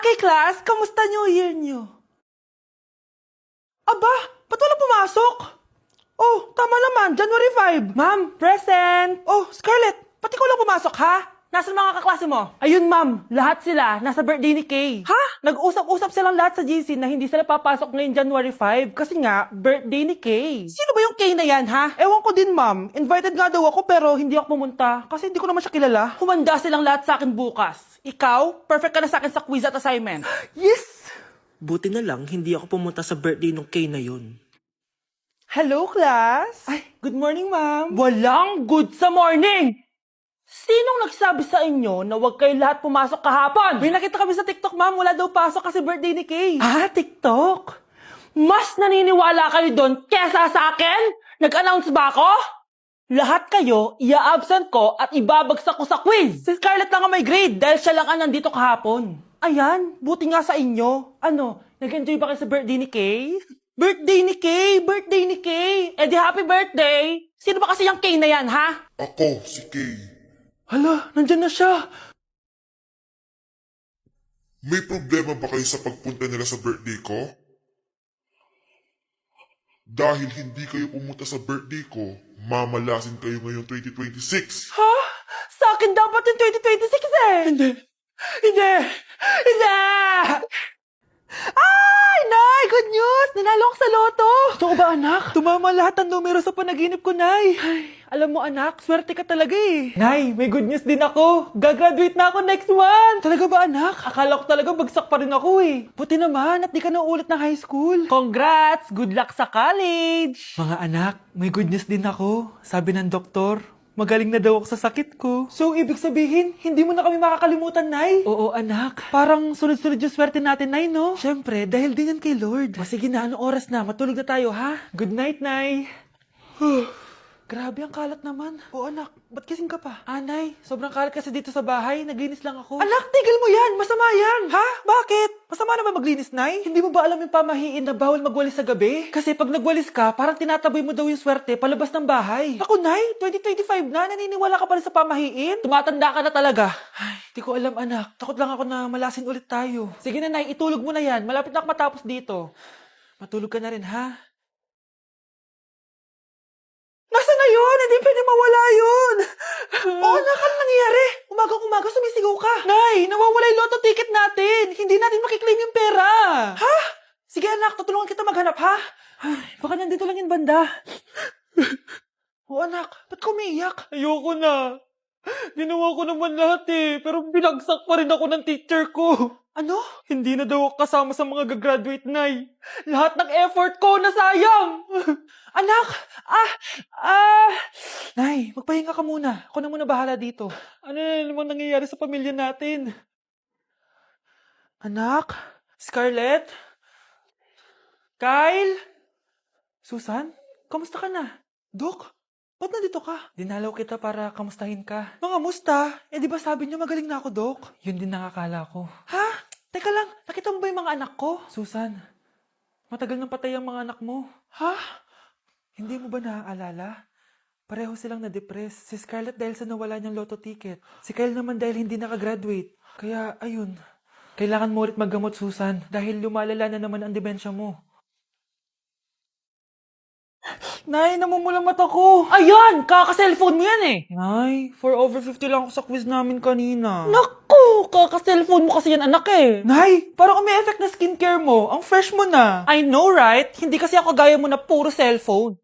Okay, class, kamusta New Year niyo? Aba, ba't wala pumasok? Oh, tama naman, January 5. Ma'am, present! Oh, Scarlett, ba't ikaw lang pumasok, ha? Nasaan mga kaklase mo? Ayun, ma'am, lahat sila nasa birthday ni Kay. Ha? Nag-usap-usap silang lahat sa GC na hindi sila papasok ngayong January 5 kasi nga, birthday ni Kay. Sino ba yung Kay na yan, ha? Ewan ko din, ma'am. Invited nga daw ako pero hindi ako pumunta kasi hindi ko naman siya kilala. Humanda silang lahat sa akin bukas. Ikaw, perfect ka na sa akin sa quiz at assignment. Yes! Buti na lang, hindi ako pumunta sa birthday nung Kay na yun. Hello, class? Ay, good morning, ma'am. Walang good sa morning! Sinong nagsabi sa inyo na huwag kayo lahat pumasok kahapon? May nakita kami sa TikTok, ma'am. Wala daw pasok kasi birthday ni Kay. Ah, TikTok? Mas naniniwala kayo doon kesa sa akin? Nag-announce ba ako? Lahat kayo, ia-absent ko at ibabagsak ko sa quiz. Si Scarlett lang ang may grade dahil siya lang ang nandito kahapon. Ayan, buti nga sa inyo. Ano, nag-enjoy ba kayo sa birthday ni Kay? Birthday ni Kay! Birthday ni Kay! Eh di happy birthday! Sino ba kasi yung Kay na yan, ha? Ako, si Kay. Hala, nandyan na siya. May problema ba kayo sa pagpunta nila sa birthday ko? Dahil hindi kayo pumunta sa birthday ko, mamalasin kayo ngayong 2026. Ha? Sa akin dapat yung 2026 eh! Hindi! Hindi! Hindi! Ay, Nay! Good news! Nanalo ako sa loto! Totoo ba, anak? Tumama lahat ng numero sa panaginip ko, Nay. Ay, alam mo, anak, swerte ka talaga eh. Nay, may good news din ako. Gagraduate na ako next month. Talaga ba, anak? Akala ko talaga bagsak pa rin ako eh. Buti naman at di ka na ulit ng high school. Congrats! Good luck sa college! Mga anak, may good news din ako. Sabi ng doktor, magaling na daw ako sa sakit ko. So, ibig sabihin, hindi mo na kami makakalimutan, Nay? Oo, anak. Parang sunod-sunod yung swerte natin, Nay, no? Siyempre, dahil din yan kay Lord. O sige na, anong oras na? Matulog na tayo, ha? Good night, Nay. Grabe, ang kalat naman. O anak, ba't kising ka pa? Nay, sobrang kalat kasi dito sa bahay. Naglinis lang ako. Anak, tigil mo yan! Masama yan! Ha? Bakit? Masama na ba maglinis, Nay? Hindi mo ba alam yung pamahiin na bawal magwalis sa gabi? Kasi pag nagwalis ka, parang tinataboy mo daw yung swerte palabas ng bahay. Ako, Nay, 2025 na, naniniwala ka pa rin sa pamahiin? Tumatanda ka na talaga. Ay, di ko alam, anak. Takot lang ako na malasin ulit tayo. Sige na, Nay, itulog mo na yan. Malapit na ako matapos dito. Matulog ka na rin, ha? Nasa na yun? Hindi pwede mawala yun. Oo, anak, ano nangyayari? Umagang-umaga sumisigaw ka. Nay, nawawala yung lotto ticket natin. Hindi natin makiklaim yung pera. Ha? Sige anak, tutulungan kita maghanap, ha? Ay, baka nandito lang yung banda. Oo anak, ba't ka umiiyak? Ayoko na. Ginawa ko naman lahat eh, pero binagsak pa rin ako ng teacher ko. Ano? Hindi na daw ako kasama sa mga gagraduate, Nay. Lahat ng effort ko nasayang. Anak! Nay, magpahinga ka muna. Ako na muna bahala dito. Ano na naman nangyayari sa pamilya natin? Anak? Scarlett? Kyle? Susan? Kamusta ka na? Dok? Ba't nandito ka? Dinalaw kita para kamustahin ka. Mga musta? Eh di ba sabi niyo magaling na ako, Dok? Yun din nakakala ko. Ha? Teka lang, nakita mo ba yung mga anak ko? Susan, matagal nang patay ang mga anak mo. Ha? Hindi mo ba naaalala? Pareho silang na-depress. Si Scarlett dahil sa nawala niyang lotto ticket. Si Kyle naman dahil hindi nakagraduate. Kaya, ayun. Kailangan mo ulit maggamot, Susan. Dahil lumalala na naman ang demensya mo. Nay, namumulang mata ko. Ayan! Kaka-cellphone mo yan eh. Nay, 4 over 50 lang ako sa quiz namin kanina. Naku! Kaka-cellphone mo kasi yan, anak eh. Nay, parang may effect na skincare mo. Ang fresh mo na. I know, right? Hindi kasi ako gaya mo na puro cellphone.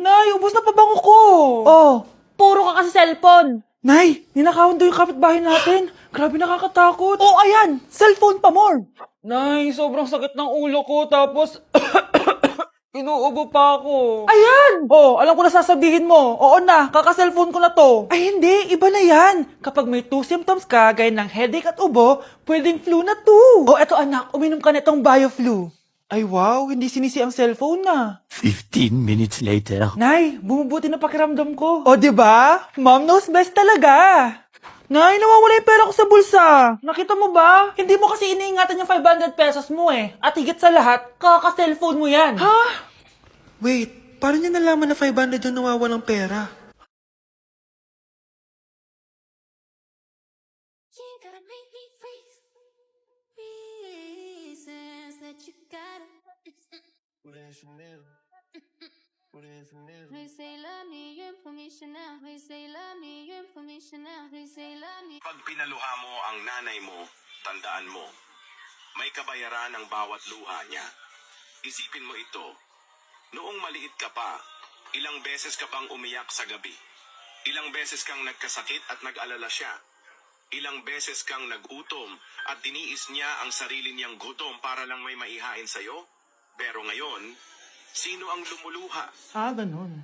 Nay, ubos na pabango ko. Oh, puro ka kasi cellphone. Nay, ninakawan daw yung kapitbahay natin. Grabe nakakatakot. Oh, ayan! Cellphone pa more. Nay, sobrang sakit ng ulo ko tapos... Inuubo pa ako. Ayan! Oh, alam ko na sasabihin mo. Oo na, kaka-cellphone ko na to. Ay hindi, iba na yan. Kapag may 2 symptoms ka, gaya ng headache at ubo, pwedeng flu na to. Oh, eto anak, uminom ka nitong BioFlu. Ay wow, hindi sinisi ang cellphone na. 15 minutes later. Nay, bumubuti na pakiramdam ko. O, diba? Mom knows best talaga. Nay, nawawala yung pera ko sa bulsa. Nakita mo ba? Hindi mo kasi iniingatan yung 500 pesos mo eh. At higit sa lahat, kaka-cellphone mo yan. Ha? Wait, paano niya nalaman na 500 yung nawawalang pera? You gotta make me freeze. you gotta. They say love me, you're for me Chanel. They say love me, you're for me Chanel. They say love me. Pag pinaluha mo ang nanay mo, tandaan mo, may kabayaran ang bawat luha niya. Isipin mo ito, noong maliit ka pa, ilang beses ka bang umiyak sa gabi? Ilang beses kang nagkasakit at nag-alala siya? Ilang beses kang nagutom at tiniis niya ang sarili niyang gutom para lang may maihain sa'yo? Pero ngayon, sino ang lumuluha? Ganun.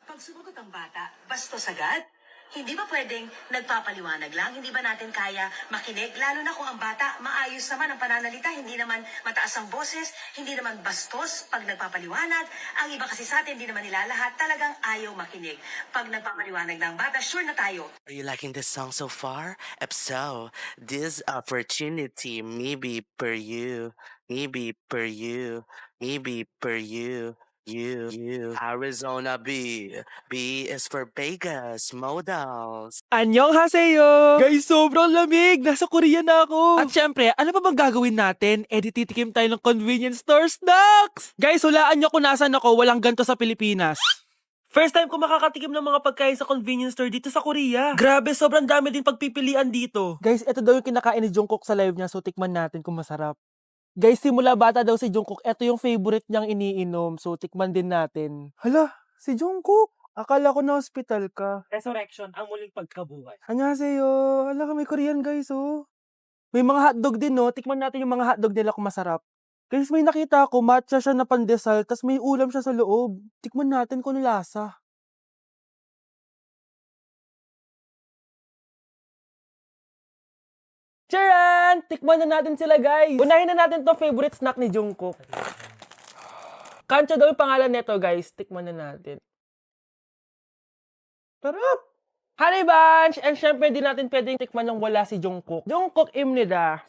Pag sumagot ang bata, bastos agad? Hindi ba pwedeng nagpapaliwanag lang? Hindi ba natin kaya makinig? Lalo na kung ang bata, maayos naman ang pananalita, hindi naman mataas ang boses, hindi naman bastos pag nagpapaliwanag. Ang iba kasi sa atin, hindi naman nila lahat talagang ayaw makinig. Pag nagpapaliwanag na ang bata, sure na tayo. Are you liking this song so far? If so, this opportunity maybe per you, maybe per you, maybe per you. You. Arizona B. B is for Vegas modals. Annyeonghaseyo! Guys, sobrang lamig! Nasa Korea na ako! At syempre, ano pa bang gagawin natin? Titikim tayo ng convenience store snacks! Guys, hulaan nyo kung nasan ako, walang ganto sa Pilipinas. First time ko makakatikim ng mga pagkain sa convenience store dito sa Korea. Grabe, sobrang dami din pagpipilian dito. Guys, ito daw yung kinakain ni Jungkook sa live niya, so tikman natin kung masarap. Guys, simula bata daw si Jungkook, ito yung favorite niyang iniinom, so tikman din natin. Hala, si Jungkook! Akala ko na hospital ka. Resurrection, ang muling pagkabuhay. Annyeonghaseyo! Hala ka, may Korean guys, oh. May mga hotdog din, no? Tikman natin yung mga hotdog nila kung masarap. Guys, may nakita ako, matcha siya na pandesal, tas may ulam siya sa loob. Tikman natin kung ano lasa. Charan! Tikman na natin sila, guys. Unahin na natin to favorite snack ni Jungkook. Kancho daw yung pangalan nito, guys. Tikman na natin. Sarap! Honey Bunch! And syempre, di natin pwedeng tikman yung wala si Jungkook. Jungkook imnida.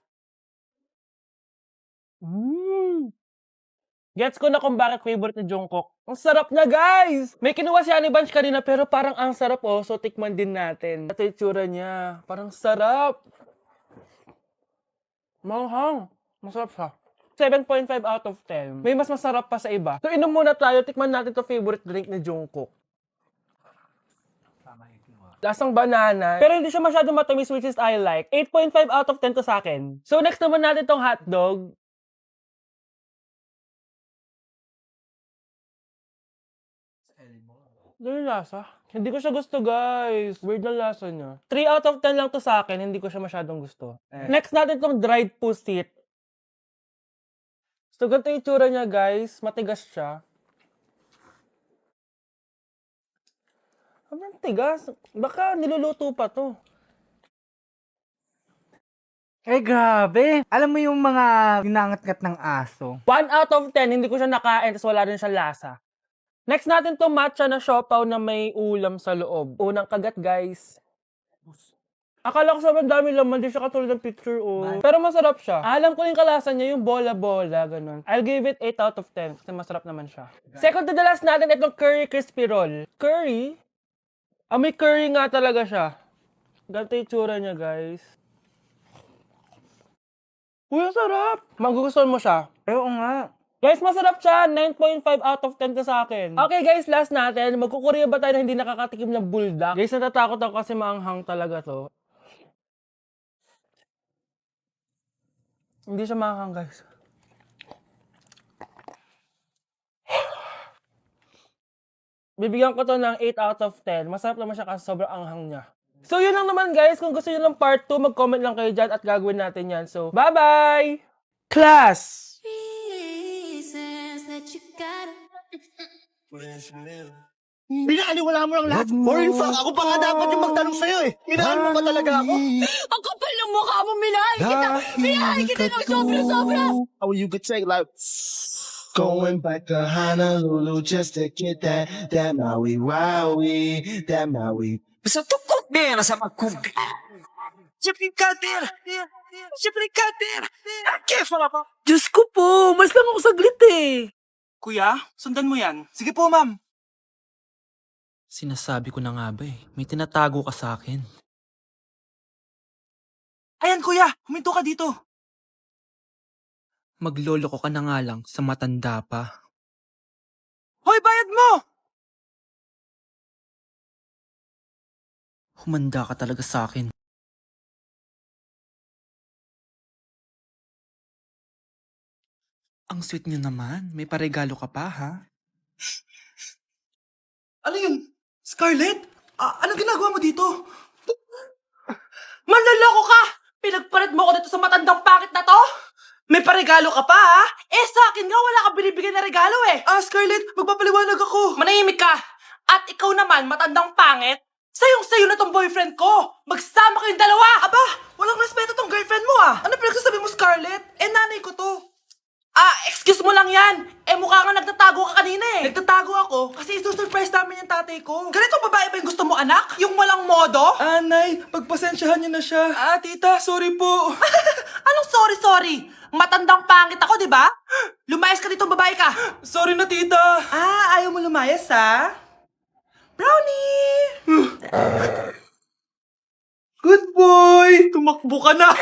Gets ko na kung bakit favorite ni Jungkook. Ang sarap na, guys! May kinuha si Honey Bunch kanina, pero parang ang sarap, oh. So, tikman din natin. Ito yung tsura niya. Parang sarap. Manghang. Masarap siya. 7.5 out of 10. May mas masarap pa sa iba. So, inom muna tayo. Tikman natin to favorite drink ni Jungkook. Lasang banana. Pero hindi siya masyadong matamis, which is I like. 8.5 out of 10 to sa akin. So, next naman natin tong hotdog. Ano yung lasa? Hindi ko siya gusto, guys. Weird na lasa niya. 3 out of 10 lang to sa akin. Hindi ko siya masyadong gusto. Next natin tong dried pusit. So, ganito yung itsura niya, guys. Matigas siya. Sobrang tigas. Baka niluluto pa to. Eh, grabe. Alam mo yung mga ginangat-ngat ng aso. 1 out of 10. Hindi ko siya nakain, tapos wala rin siya lasa. Next natin to matcha na siopaw na may ulam sa loob. Unang kagat, guys. Akala ko sobrang dami laman, di siya katulad ng picture, oh. Pero masarap siya. Alam ko yung kalasa niya, yung bola-bola, ganun. I'll give it 8 out of 10 kasi masarap naman siya. Second to the last natin, itong curry crispy roll. Curry? May curry nga talaga siya. Ganito yung tsura niya, guys. Uy, ang sarap! Magugustuhan mo siya. Oo nga. Guys, masarap siya. 9.5 out of 10 to sa akin. Okay, guys, last natin. Magkukurya ba tayo na hindi nakakatikim ng bulldog? Guys, natatakot ako kasi maanghang talaga to. Hindi siya maanghang, guys. Bibigyan ko to ng 8 out of 10. Masarap naman siya kasi sobrang anghang niya. So, yun lang naman, guys. Kung gusto nyo ng part 2, mag-comment lang kayo dyan at gagawin natin yan. So, bye-bye! Class! Reasons that you gotta. Binaliwala mo lang lahat. Or in fact, ako pa nga dapat yung magtanong sa'yo eh. Minahal mo ba talaga ako? Ang kapal ng mukha mo, minahal kita! Minahal kita ng sobra-sobra! How you could take like... Going back to Honolulu just to get that Maui Wowie, that Maui. Basta tukok din sa magkubi. Siyempre kader. Kefa na pa. Diyos ko po! Mas lang ako saglit eh! Kuya, sundan mo yan. Sige po, ma'am. Sinasabi ko na nga ba eh, may tinatago ka sa akin. Ayan, kuya. Huminto ka dito. Maglolo ko ka na nga lang sa matanda pa. Hoy, bayad mo! Humanda ka talaga sa akin. Ang sweet niyo naman. May paregalo ka pa, ha? Ano yun? Scarlett? Anong ginagawa mo dito? Manloloko ka! Pinagpalit mo ko dito sa matandang pangit na to? May paregalo ka pa, ha? Sa akin nga, wala ka binibigyan na regalo, Scarlett, magpapaliwanag ako. Manahimik ka! At ikaw naman, matandang pangit, sayong-sayo na tong boyfriend ko! Magsama kayong dalawa! Aba, walang respeto tong girlfriend mo, Ano pinagsasabi mo, Scarlett? Nanay ko to. Excuse mo lang yan. Mukha nga nagtatago ka kanina, Nagtatago ako kasi isusurprise namin yung tatay ko. Ganito babae ba yung gusto mo, anak? Yung walang modo? Nay, pagpasensyahan niyo na siya. Tita, sorry po. Anong sorry? Matandang pangit ako, di ba? Lumayas ka dito, babae ka. Sorry na, tita. Ayaw mo lumayas, ha? Brownie! Good boy! Tumakbo ka na!